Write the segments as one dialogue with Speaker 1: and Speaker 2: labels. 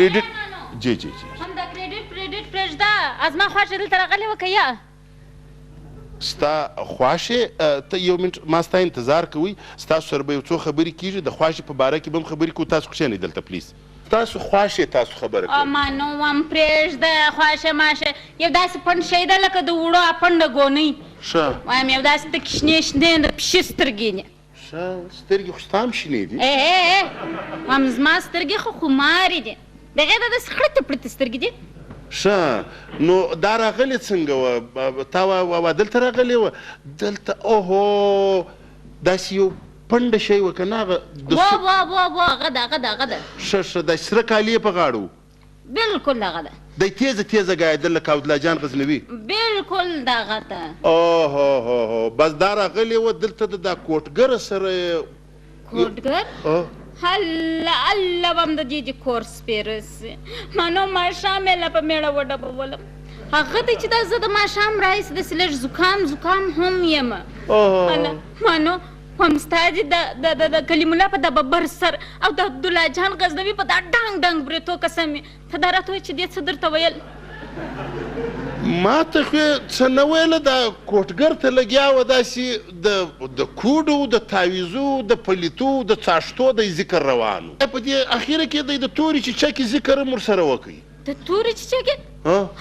Speaker 1: کریډټ جی جی جی
Speaker 2: همدا کریډټ پرېږده ازما خواښې دلته راغلې وه که یا
Speaker 1: ستا خواښې ته یو منټ ما ستا انتظار کوئ ستاسو سره به یو څو خبرې کېږي د خواښې په باره کې به هم خبرې کوو تاسو کښېنئ دلته پلیز تاسو خواښې تاسو خبره کوئ
Speaker 2: ما نو هم پرېږده خواښه ماښه یو داسې پنډ شی ده لکه د وړو اپنډه ګونۍ
Speaker 1: ښه
Speaker 2: وایم یو داسې د شنې شنې د پشي سترګې دي
Speaker 1: ښه سترګې خو ستا هم شنې دي
Speaker 2: وایم زما سترګې خو خمارې دي د هغې د داسې خړتې پړتې سترګې دي
Speaker 1: ښه نو دا راغلې څنګه وه تا وا دلته راغلې وه دلته اوهو داسې یو پنډه شی وه که نه
Speaker 2: هغه هغه ده
Speaker 1: ښه دا سره کالي یې په غاړه و
Speaker 2: بلکل دغه ده
Speaker 1: دی تیزه تیزه ګایېدل لکه عبدالله جان غزنوي
Speaker 2: بلکل دغه ده
Speaker 1: اوهو بس دا راغلې وه دلته د دا کوټګره سره
Speaker 2: کوټګر الله الله به هم د دې د کور سپېرسي ما نو ماښام یې لا په مېړه وډبولم هغه دی چې دا زه د ماښام راهیسې داسې لږ زکام هم یم ما نو هم ستا د کلیم الله په دا ببر سر او د عبدالله جان غزنوي په دا ډنګ ډنګ برېتو قسم یې ته دا راته وایې چې دې څه درته ویل
Speaker 1: ما ته خو څه نه ویله دا کوټګر ته لګیا وه داسې د کوډو د تعویزو د پلیتو د څاښتو د ذکر روان و په دې اخیره کې دی د تورې چیچکې ذکر هم ورسره وکړي
Speaker 2: د تورې چیچکې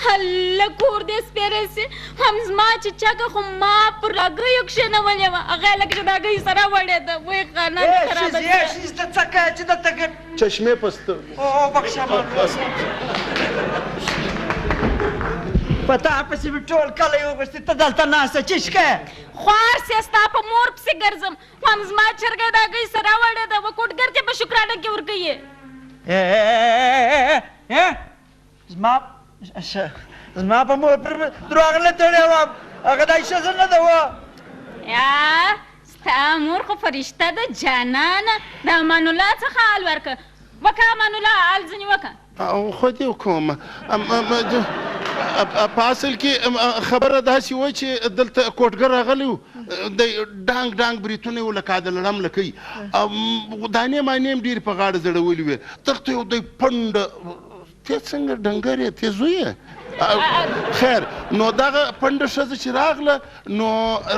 Speaker 2: هله کور دې سپېرسي هم زما چیچکه خو ما پر هګیو کښېنولې وه هغه یې لکه چې د هګیو سره وړېده وایي خانه دې خرابه
Speaker 3: ښځې څه کوې چې دلته
Speaker 1: چشمې په سترګو
Speaker 3: بخښه په تا پسې مې ټول کلی وغوښتې ته دلته ناسته چشکه
Speaker 2: خوار سې ستا په مور پسې ګرځم هم زما چرګه د هګۍ سره وړېده وه کوټګر چې په شکرانه کې ورکوي
Speaker 3: زما په مور پر دروغ نه تړی وم هغه دا ښځه نه ده وه
Speaker 2: یا ستا مور خو فرشته ده جانانه د امان الله څخه حال ورکه وکه امان الله حال ځینې وکه
Speaker 1: خو دې وکوم په اصل کې خبره داسې وه چې دلته کوټګر راغلی و د ډانګ ډانګ بریتونه یې و لکه د لړم لکۍ دانې مانې هم ډېرې په غاړه زړولې وې دلته یو دی پنډه ته څنګه ډنګر یې ته زوی یې خیر نو دغه پنډه ښځه چې راغله نو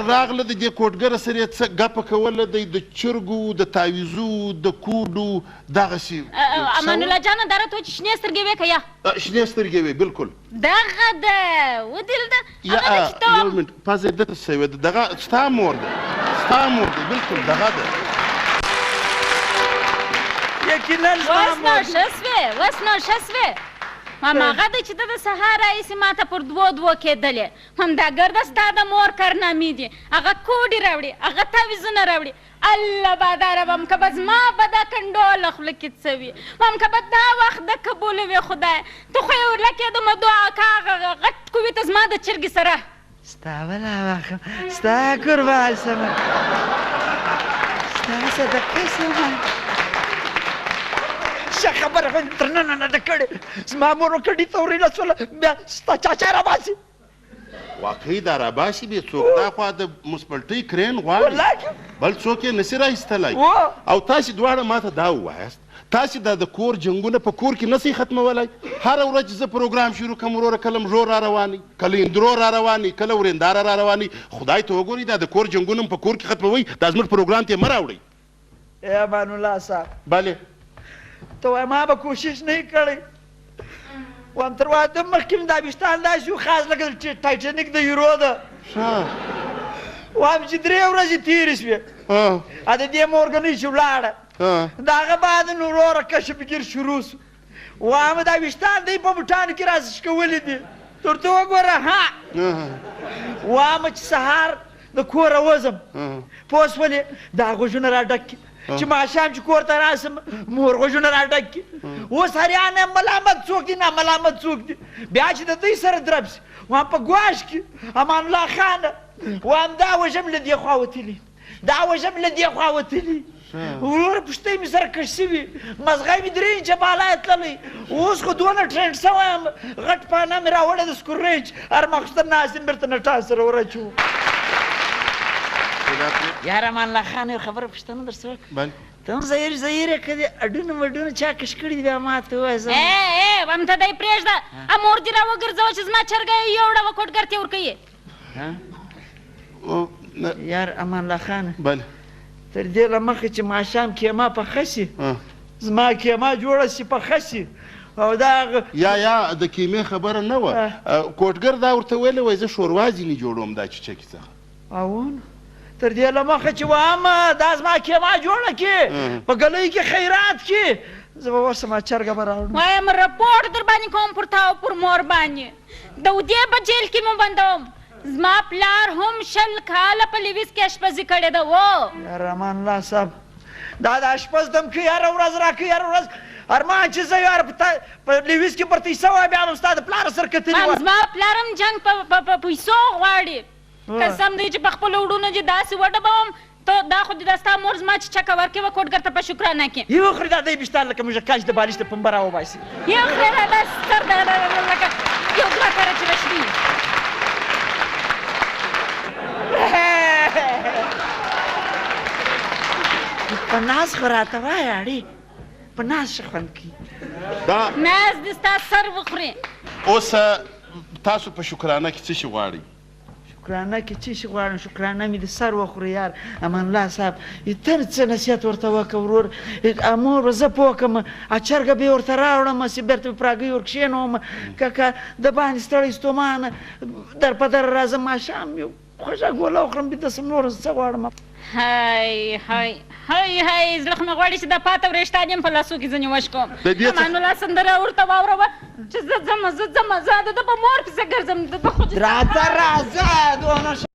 Speaker 1: راغله د دې کوټګره سره یې څه ګپه کوله دی د چرګو د تعویزو د کوډو دغسې
Speaker 2: امان الله جانه دا راته چې شنې سترګې وې که یا
Speaker 1: شنې سترګې وې بلکل
Speaker 2: دغه ده ودلده هغه ده چې ته
Speaker 1: یو منټ پزه یې دته شوې ده دغه ستا مور ده بلکل دغه ده
Speaker 3: یقینا
Speaker 2: اوس نو ښه سوې هم هغه دی چې ته د سهار راهیسې ما ته پر دوو کېدلې هم دا ګرده ستا د مور کارنامې دي هغه کوډې راوړي هغه تعویزونه راوړي الله باداره وم که به زما به دا کنډوله خوله کې څه وي وم که به دا وخت د قبوله وي خدای ته خو یې ورلکېدم دعا که هغه غټ کوي ته زما د چرګې سره
Speaker 3: ستا ولا وخم ستا قربان سمه ستا صدقه سمه ښه خبره خو تر ننه نه ده کړې زما مور وکړې ته ورېله شوله بیا ستا چاچا راباسي
Speaker 1: واقعي دا راباسي بې څوک دا خوا د مونسپلټۍ کرین غواړي بل څوک یې نسي راایستلی او تاسې دواړه ما ته دا ووایاست تاسې دا د کور جنګونه په کور کې نسئ ختمولی هره ورځ چې زه پروګرام شروع کړم وروره کله مژور را روانئ کله اندرو را روانئ کله ورېنداره را روانئ خدای ته وګورئ دا د کور جنګونه هم په کور کې ختموئ دا زموږ پروګرام ته یې مه راوړئ
Speaker 3: ای امان الله صاحب
Speaker 1: بلې
Speaker 3: ته وایې ما به کوشش نه یې کړی وایم تر واده مخکې مې دا ویښتان داسې و خاص لکه ټایټنیک د یورو ده وایم چې 3 ورځې تېرې شوې د دې مورګنۍ چې ولاړه د هغه بعد نو وروره کشفګیر شروع شو وایم دا ویښتان دی په بوټانو کې راسه شکولي دي ورته وګوره وایم چې سهار د کوره وځم پوه شولې دا غوږونه را ډک چې ماښام چې کور ته راسم مور غوږونه را ډک کړي اوس هریانه ملامت څوک دي نه ملامت څوک دي بیا چې د دوی سره درب شي وایم په ګواښ کې امان الله خانه وایم دا وژم له دې خوا وتلي دا وژم له دې خوا وتلي وروره پوښتۍ مې سره کش شوي مزغی مې 3 انچه بالا یې تللی اوس خو دونه ټرینډ شوی یم غټ پانه مې راوړی د سکور رینج هر ماخوستن ناست یم بېرته نټان سره ورچو
Speaker 1: خدا پرې
Speaker 3: یار امان الله خان یو خبره پوښتنه درڅه وکړم
Speaker 1: بله
Speaker 3: ته هم زهیر یې که دې اډونه وډونه چا کش کړي دي بیا ما ته ووایه زه
Speaker 2: هم ته دی پرېږده مور دې راوګرځوه چې زما چرګه یې یو ډوه کوټګر ته ورکوي
Speaker 3: یار امان الله خانه
Speaker 1: بله
Speaker 3: تر دې له مخکې چې ماښام کیما پخه شي زما کیما جوړه شي پخه شي او دا
Speaker 1: یا د کیمې خبره نه وه کوټګر دا ورته ویلی وای زه شوروا ځینې جوړوم دا چچکي څخه
Speaker 3: اون تر دې له مخه چې وایم دا زما کیما جوړه کړي په ګلۍ کې خیرات کړي زه به اوس زما چرګه به راوړم
Speaker 2: وایم رپورټ در باندې کوم پر تا او پر مور باندې د ودې په جیل کې مو بندوم زما پلار هم 20 کاله په لیویس کې اشپزي کړې ده و
Speaker 3: یار امان الله صاحب دا د اشپز دم کې یاره ورځ راکړي یاره ورځ ارمان چې زه یار په لیویس کې پر تیسه وای بیا هم ستا د پلار سر کتلي وه
Speaker 2: زما پلار هم جنګ په پیسو غواړي قسم دی چې په خپلو وړونو چې داسې وډبوم ته دا خو دې دا ستا مور زما چې چکه ورکړې وه کوټګر ته په شکرانه کې
Speaker 3: یو خوري دا دی بشتار لکه موږ کاج د بالش د پنبه راوباسي
Speaker 2: یو خوري دا ستر لکه یو دوه کاره چې رشوي
Speaker 3: په ناز خو راته وایه اړې په ناز ښه خوند کوي
Speaker 2: ناز دې ستا سر وخوري
Speaker 1: اوس تاسو په شکرانه کې څه شي غواړئ
Speaker 3: شکرانه کې څه شي غواړم شکرانه مې د سر وخوري یار امان الله صاحب ته څه نصیحت ورته وکړه ورور مور به زه پوه کړم چرګه به یې ورته راوړم چې بېرته به پراګۍ ورکښېنوم که د باندې ستړی ستومان در په در راځم ماښام یو خوږه ګوله وخورم بیده سم نور څه غواړم
Speaker 2: هی زړه خو مې غواړي چې دا پاته وریښتان یم په لاسو کې ځینې وشکوم امان الله سندره ورته واوروه چې زه ځمه زه د ده په مور پسې ګرځم
Speaker 3: راځه دونه